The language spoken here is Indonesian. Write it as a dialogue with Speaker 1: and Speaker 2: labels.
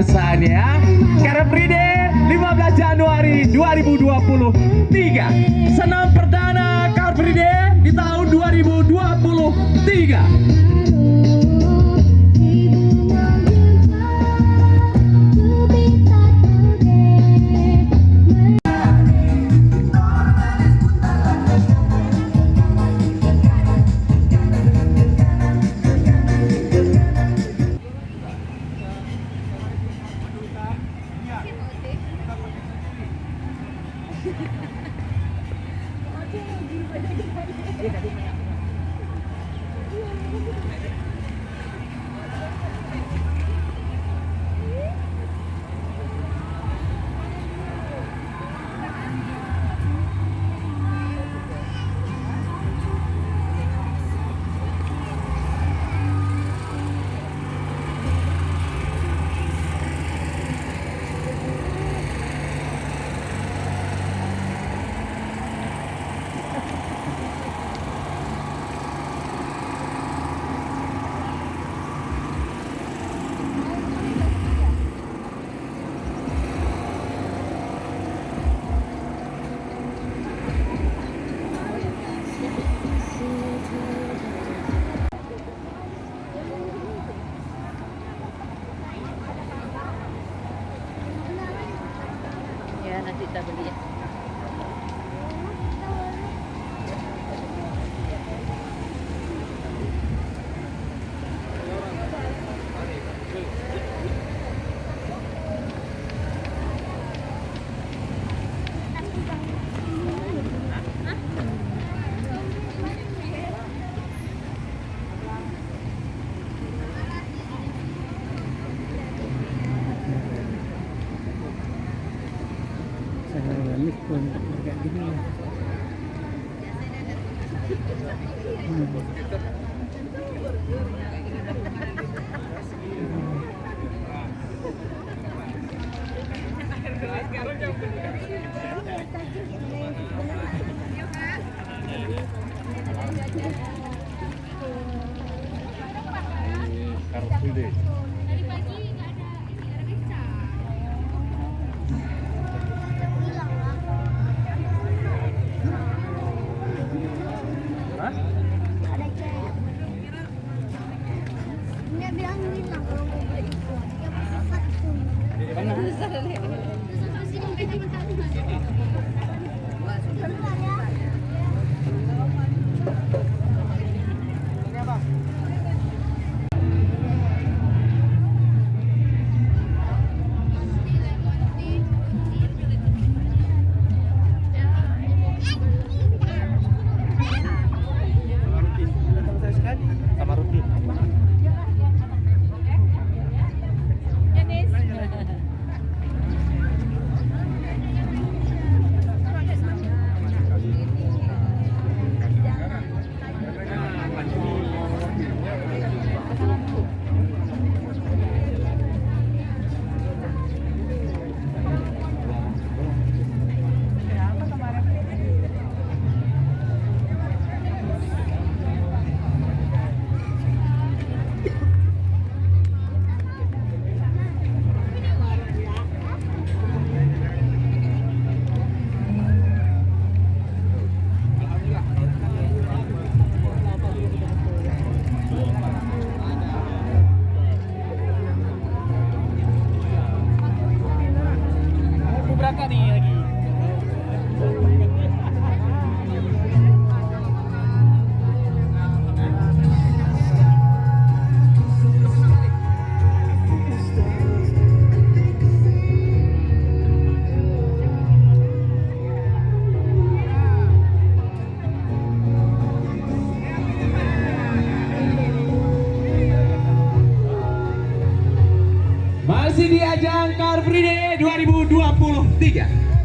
Speaker 1: kebiasaannya ya. Car Free Day 15 Januari 2023. Senam perdana Car Free Day di tahun 2023.
Speaker 2: Nanti kita beli ya.
Speaker 3: Unik pun kayak gini ya.
Speaker 4: Car Free Day.
Speaker 5: Tadi pagi nggak ada becak.
Speaker 4: Hah?
Speaker 5: Ada cewek. Dia bilang hilang kalau mau beli itu. Dia pasti satu.
Speaker 4: Mana?
Speaker 5: Terus sini mereka makan. Bentar ya.
Speaker 4: Sama Ruti. Berapa nih lagi?
Speaker 1: Masih di ajang Car Free Day 2023.